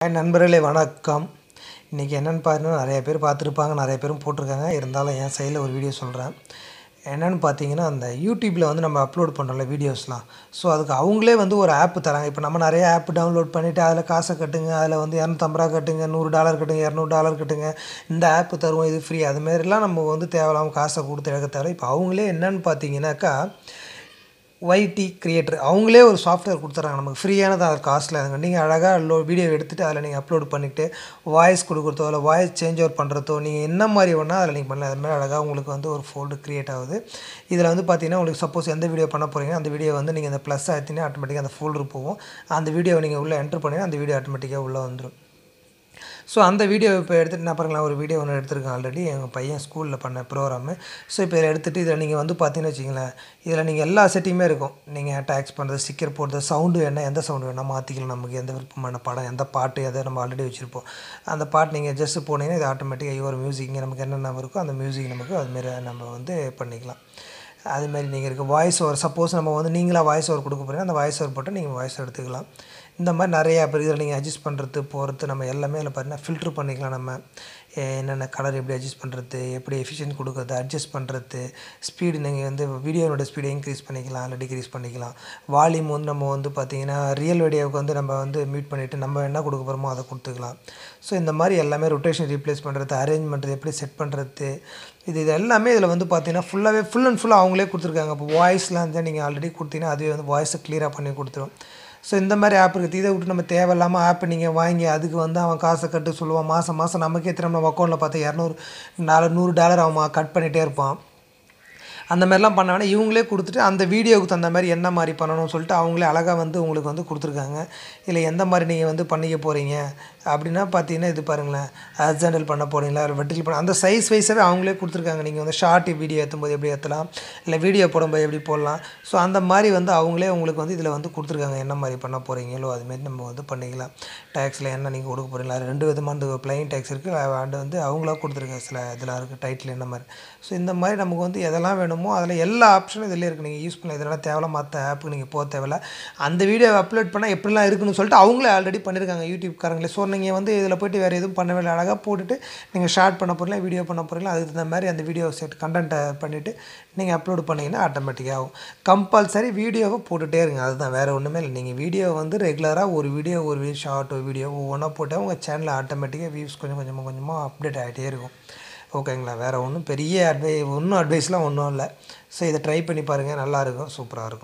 Hi நண்பர்களே வணக்கம். இன்றைக்கி என்னென்னு பார்த்தீங்கன்னா நிறைய பேர் பார்த்துருப்பாங்க, நிறைய பேரும் போட்டிருக்காங்க. இருந்தாலும் என் சைடில் ஒரு வீடியோ சொல்கிறேன். என்னென்னு பார்த்தீங்கன்னா அந்த யூடியூப்பில் வந்து நம்ம அப்லோட் பண்ணுறோம்ல வீடியோஸ்லாம். ஸோ அதுக்கு அவங்களே வந்து ஒரு ஆப் தராங்க. இப்போ நம்ம நிறைய ஆப் டவுன்லோட் பண்ணிவிட்டு அதில் காசை கட்டுங்க, அதில் வந்து $250 கட்டுங்க, $100 கட்டுங்க, $200 கட்டுங்க, இந்த ஆப் தருவோம், இது ஃப்ரீ, அதுமாரிலாம் நம்ம வந்து தேவையில்லாமல் காசை கொடுத்து எடுக்க தேவை. இப்போ அவங்களே என்னென்னு பார்த்தீங்கன்னாக்கா ஒய்டி கிரியேட்டர் அவங்களே ஒரு சாஃப்ட்வேர் கொடுத்துட்றாங்க நமக்கு ஃப்ரீயானது, அது காஸ்ட்டில். அதுங்க நீங்கள் அழகாக வீடியோ எடுத்துகிட்டு அதில் நீங்கள் அப்லோட் பண்ணிவிட்டு வாய்ஸ் கொடுக்குறதோ இல்லை வாய்ஸ் சேஞ்ச் ஓவர் பண்ணுறதோ நீங்கள் என்ன மாதிரி வேணால் அதில் நீங்கள் பண்ணலாம். அதுமாதிரி அழகாக உங்களுக்கு வந்து ஒரு ஃபோல்டர் க்ரியேட் ஆகுது. இதில் வந்து பார்த்தீங்கன்னா உங்களுக்கு சப்போஸ் எந்த வீடியோ பண்ண போகிறீங்க அந்த வீடியோ வந்து நீங்கள் இந்த ப்ளஸ் ஆகிட்டிங்கன்னா ஆட்டோமேட்டிக்காக அந்த ஃபோல்டர் போகும். அந்த வீடியோவை நீங்கள் உள்ளே என்ட்ரு பண்ணிங்கன்னா அந்த வீடியோ ஆட்டோமேட்டிக்காக உள்ளே வந்துடும். ஸோ அந்த வீடியோ இப்போ எடுத்துகிட்டு நான் பாருங்களேன், ஒரு வீடியோ ஒன்று எடுத்துருக்கேன் ஆல்ரெடி, எங்கள் பையன் ஸ்கூலில் பண்ண ப்ரோக்ராமு. ஸோ இப்போ இதில் எடுத்துகிட்டு இதில் நீங்கள் வந்து பார்த்தீங்கன்னு வச்சிங்களேன், இதில் நீங்கள் எல்லா செட்டிங்குமே இருக்கும். நீங்கள் டேக்ஸ் பண்ணுறது, ஸ்டிக்கர் போடுறது, சவுண்டு வேணால் எந்த சவுண்டு வேணால் மாற்றிக்கலாம். நமக்கு எந்த விருப்பமான படம், எந்த பாட்டு எதை நம்ம ஆல்ரெடி வச்சுருப்போம் அந்த பாட்டு நீங்கள் ஜஸ்ட்டு போனீங்கன்னா இது ஆட்டோமேட்டிக்காக ஒரு மியூசிக் நமக்கு என்னென்ன இருக்கோ அந்த மியூசிக் நமக்கு அதுமாரி நம்ம வந்து பண்ணிக்கலாம். அதுமாரி நீங்கள் இருக்க வாய்ஸ் ஓவர், சப்போஸ் நம்ம வந்து நீங்களாக வாய்ஸ் ஓவர் கொடுக்க போகிறீங்கன்னா அந்த வாய்ஸ் ஓவர் போட்டு நீங்கள் வாய்ஸ் எடுத்துக்கலாம். இந்த மாதிரி நிறையா பேர் இதில் நீங்கள் அட்ஜஸ்ட் பண்ணுறது போகிறது நம்ம எல்லாமே இதில் பார்த்தீங்கன்னா ஃபில்ட்ரு பண்ணிக்கலாம். நம்ம என்னென்ன கலர் எப்படி அட்ஜஸ்ட் பண்ணுறது, எப்படி எஃபிஷியன்ட் கொடுக்குறது, அட்ஜஸ்ட் பண்ணுறது, ஸ்பீடு நீங்கள் வந்து வீடியோவோட ஸ்பீடை இன்க்ரீஸ் பண்ணிக்கலாம் இல்லை டிக்ரீஸ் பண்ணிக்கலாம். வால்யூம் வந்து நம்ம வந்து பார்த்திங்கன்னா ரியல் வீடியோவுக்கு வந்து நம்ம வந்து மியூட் பண்ணிவிட்டு நம்ம என்ன கொடுக்க போகிறோமோ அதை கொடுத்துக்கலாம். ஸோ இந்த மாதிரி எல்லாமே ரொட்டேஷன் ரீப்ளேஸ் பண்ணுறது, அரேஞ்ச் பண்ணுறது, எப்படி செட் பண்ணுறது, இது எல்லாமே இதில் வந்து பார்த்தீங்கன்னா ஃபுல் அண்ட் ஃபுல்லாக அவங்களே கொடுத்துருக்காங்க. இப்போ வாய்ஸ்லாம் வந்து நீங்கள் ஆல்ரெடி கொடுத்தீங்கன்னா அதுவே வந்து வாய்ஸை க்ளியராக பண்ணி கொடுத்துரும். ஸோ இந்த மாதிரி ஆப் இருக்குது. இதை விட்டு நம்ம தேவையில்லாமல் ஆப் நீங்கள் வாங்கி அதுக்கு வந்து அவன் காசை கட்டு சொல்லுவான். மாதம் நமக்கே திரும்ப நம்ம அக்கௌண்ட்டில் பார்த்தா $100 அவன் கட் பண்ணிகிட்டே இருப்பான். அந்த மாதிரிலாம் பண்ண வேணாம், இவங்களே கொடுத்துட்டு அந்த வீடியோவுக்கு தகுந்த மாதிரி என்ன மாதிரி பண்ணணும்னு சொல்லிட்டு அவங்களே அழகாக வந்து உங்களுக்கு வந்து கொடுத்துருக்காங்க. இதில் எந்த மாதிரி நீங்கள் வந்து பண்ணிக்க போகிறீங்க அப்படின்னா பார்த்தீங்கன்னா இது பாருங்களேன், ஹாரிசான்டல் பண்ண போகிறீங்களா இல்லை வெர்டிகல் பண்ண அந்த சைஸ் வைஸாகவே அவங்களே கொடுத்துருக்காங்க. நீங்கள் வந்து ஷார்ட் வீடியோ ஏற்றும்போது எப்படி ஏற்றலாம், இல்லை வீடியோ போடும்போது எப்படி போடலாம். ஸோ அந்த மாதிரி வந்து அவங்களே உங்களுக்கு வந்து இதில் வந்து கொடுத்துருக்காங்க. என்ன மாதிரி பண்ண போகிறீங்களோ அதுமாரி நம்ம வந்து பண்ணிக்கலாம். டேக்ஸில் என்ன நீங்கள் கொடுக்க போகிறீங்களா, அது 2 விதமான ப்ளைன் டேக்ஸ் இருக்குது, அண்ட் வந்து அவங்களா கொடுத்துருக்காங்க சில இதில் இருக்குது டைட்டில் என்ன மாதிரி. ஸோ இந்த மாதிரி நமக்கு வந்து எதெல்லாம் வேணுமோ அதில் எல்லா ஆப்ஷனும் இதிலே இருக்குது. நீங்கள் யூஸ் பண்ணலாம். இதெல்லாம் தேவையில்ல, மற்ற ஆப்புக்கு நீங்கள் போக தேவையில்ல. அந்த வீடியோவை அப்லோட் பண்ணால் எப்படிலாம் இருக்குன்னு சொல்லிட்டு அவங்களே ஆல்ரெடி பண்ணியிருக்காங்க யூடியூப்காரங்களே. ஸோ நீங்கள் வந்து இதில் போய்ட்டு வேறு எதுவும் பண்ணவே இல்லை, அழகாக போட்டுட்டு நீங்கள் ஷார்ட் பண்ண போகிறீங்களா, வீடியோ பண்ண போகிறீங்களா, அதுக்கு தகுந்த மாதிரி அந்த வீடியோ செட் கண்டென்ட்டை பண்ணிவிட்டு நீங்கள் அப்லோட் பண்ணிங்கன்னா ஆட்டோமேட்டிக்காக ஆகும். கம்பல்சரி வீடியோவை போட்டுகிட்டே இருங்க, அதுதான், வேறு ஒன்றுமே இல்லை. நீங்கள் வீடியோ வந்து ரெகுலராக ஒரு வீடியோ ஷார்ட் வீடியோ ஒவ்வொன்றா போட்டால் உங்கள் சேனலில் ஆட்டோமேட்டிக்காக வியூஸ் கொஞ்சமாக அப்டேட் ஆகிட்டே இருக்கும். ஓகேங்களா? வேறு ஒன்றும் பெரிய அட்வைஸ்லாம் ஒன்றும் இல்லை. ஸோ இதை ட்ரை பண்ணி பாருங்கள், நல்லாயிருக்கும், சூப்பராக இருக்கும்.